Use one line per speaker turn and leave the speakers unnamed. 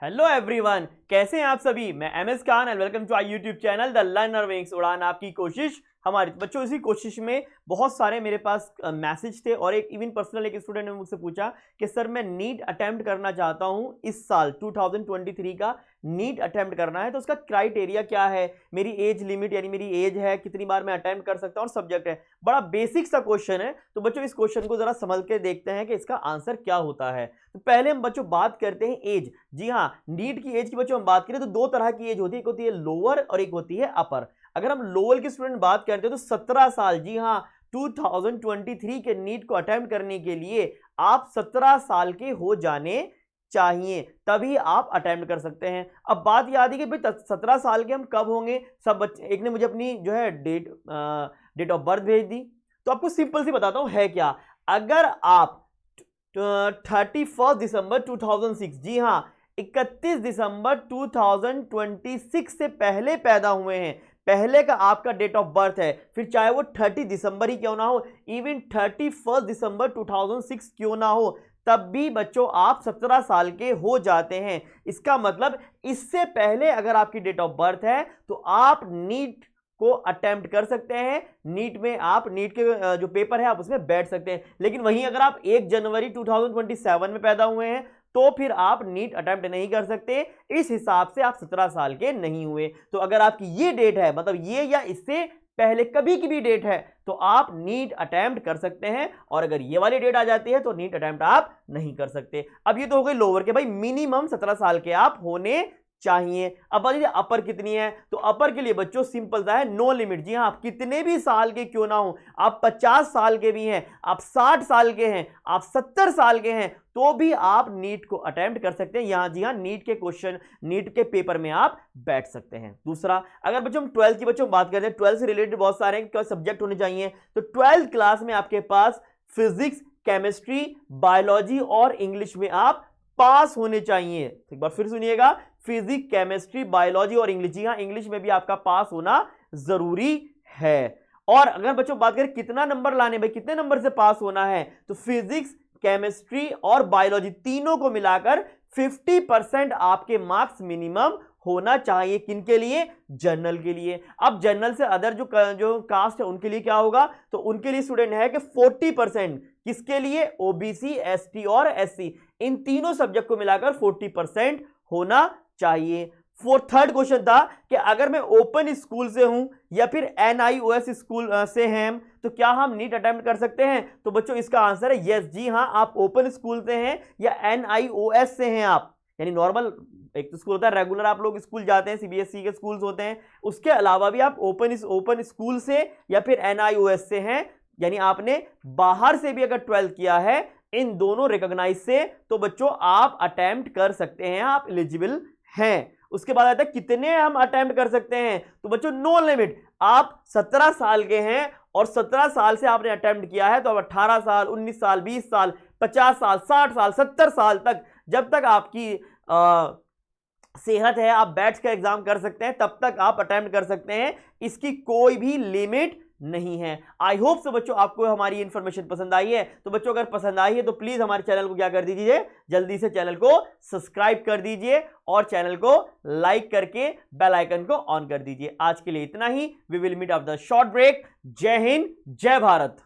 Hello everyone, कैसे हैं आप सभी। मैं M S Khan and welcome to our YouTube channel the learner wings. उड़ान आपकी कोशिश हमारी। बच्चों, इसी कोशिश में बहुत सारे मेरे पास मैसेज थे और एक इवन पर्सनल एक स्टूडेंट ने मुझसे पूछा कि सर मैं नीट अटेम्प्ट करना चाहता हूं, इस साल 2023 का नीट अटेम्प्ट करना है, तो उसका क्राइटेरिया क्या है, मेरी एज लिमिट यानी मेरी एज है, कितनी बार मैं अटेम्प्ट कर सकता हूं और सब्जेक्ट है। बड़ा बेसिक सा क्वेश्चन है। तो बच्चों इस क्वेश्चन को जरा समझ के देखते हैं कि इसका आंसर क्या होता है। तो पहले हम बच्चों बात करते हैं एज। जी हाँ, नीट की एज की बच्चों हम बात करें तो दो तरह की एज होती है, एक होती है लोअर और एक होती है अपर। अगर हम लोअर की स्टूडेंट बात करते हैं तो 17 साल, जी हाँ 2023 के नीट को अटेम्प्ट करने के लिए आप 17 साल के हो जाने चाहिए, तभी आप अटेम्प्ट कर सकते हैं। अब बात यह आती है कि भाई 17 साल के हम कब होंगे। सब बच्चे, एक ने मुझे अपनी जो है डेट ऑफ बर्थ भेज दी, तो आपको सिंपल सी बताता हूं है क्या। अगर आप 31 दिसंबर 2006, जी हाँ 31 दिसंबर 2026 से पहले पैदा हुए हैं, पहले का आपका डेट ऑफ बर्थ है, फिर चाहे वो 30 दिसंबर ही क्यों ना हो, इवन 31 दिसंबर 2006 क्यों ना हो, तब भी बच्चों आप 17 साल के हो जाते हैं। इसका मतलब इससे पहले अगर आपकी डेट ऑफ बर्थ है तो आप नीट को अटेम्प्ट कर सकते हैं। नीट में आप नीट के जो पेपर है आप उसमें बैठ सकते हैं। लेकिन वहीं अगर आप 1 जनवरी 2027 में पैदा हुए हैं तो फिर आप नीट अटेम्प्ट नहीं कर सकते। इस हिसाब से आप 17 साल के नहीं हुए। तो अगर आपकी ये डेट है, मतलब ये या इससे पहले कभी की भी डेट है, तो आप नीट अटेम्प्ट कर सकते हैं। और अगर ये वाली डेट आ जाती है तो नीट अटेम्प्ट आप नहीं कर सकते। अब ये तो हो गई लोअर के, भाई मिनिमम 17 साल के आप होने चाहिए। अब बताइए अपर कितनी है। तो अपर के लिए बच्चों सिंपल सा है, नो लिमिट। जी हाँ, आप कितने भी साल के क्यों ना हो, आप 50 साल के भी हैं, आप 60 साल के हैं, आप 70 साल के हैं, तो भी आप नीट को अटेम्प्ट कर सकते हैं। यहां जी हाँ, नीट के क्वेश्चन, नीट के पेपर में आप बैठ सकते हैं। दूसरा, अगर बच्चों हम 12th की बच्चों बात करते हैं, 12th से रिलेटेड बहुत सारे सब्जेक्ट होने चाहिए। तो 12th क्लास में आपके पास फिजिक्स, केमिस्ट्री, बायोलॉजी और इंग्लिश में आप पास होने चाहिए। एक बार फिर सुनिएगा, फिजिक्स, केमिस्ट्री, बायोलॉजी और इंग्लिश। जी हाँ, इंग्लिश में भी आपका पास होना जरूरी है। और अगर बच्चों बात करें कितना नंबर लाने, भाई कितने नंबर से पास होना है, तो फिजिक्स, केमिस्ट्री और बायोलॉजी तीनों को मिलाकर 50% आपके मार्क्स मिनिमम होना चाहिए। किनके लिए? जनरल के लिए। अब जनरल से अदर जो कास्ट है उनके लिए क्या होगा, तो उनके लिए स्टूडेंट है कि 40%। किसके लिए? ओबीसी, एसटी और एससी, इन तीनों सब्जेक्ट को मिलाकर 40% होना चाहिए। थर्ड क्वेश्चन था कि अगर मैं ओपन स्कूल से हूं या फिर एनआईओएस स्कूल से हैं तो क्या हम नीट अटेम्प्ट कर सकते हैं। तो बच्चों इसका आंसर है यस। जी हां, आप ओपन स्कूल से हैं या एनआईओएस से हैं, आप यानी नॉर्मल एक तो स्कूल होता है रेगुलर, आप लोग स्कूल जाते हैं, सीबीएसई के स्कूल्स होते हैं, उसके अलावा भी आप ओपन स्कूल से या फिर एनआईओएस से हैं, यानी आपने बाहर से भी अगर 12th किया है, इन दोनों रिकॉग्नाइज से, तो बच्चों आप अटेम्प्ट कर सकते हैं, आप एलिजिबल हैं। उसके बाद आता है कितने हम अटेम्प्ट कर सकते हैं। तो बच्चों नो लिमिट, आप 17 साल के हैं और 17 साल से आपने अटेम्प्ट किया है, तो अब 18 साल, 19 साल, 20 साल, 50 साल, 60 साल, 70 साल तक, जब तक आपकी सेहत है, आप बैठ कर एग्जाम कर सकते हैं, तब तक आप अटेम्प्ट कर सकते हैं। इसकी कोई भी लिमिट नहीं है। आई होप सो बच्चों आपको हमारी इंफॉर्मेशन पसंद आई है। तो बच्चों अगर पसंद आई है तो प्लीज हमारे चैनल को क्या कर दीजिए, जल्दी से चैनल को सब्सक्राइब कर दीजिए और चैनल को लाइक करके बेल आइकन को ऑन कर दीजिए। आज के लिए इतना ही। We will meet after the short break. जय हिंद, जय भारत।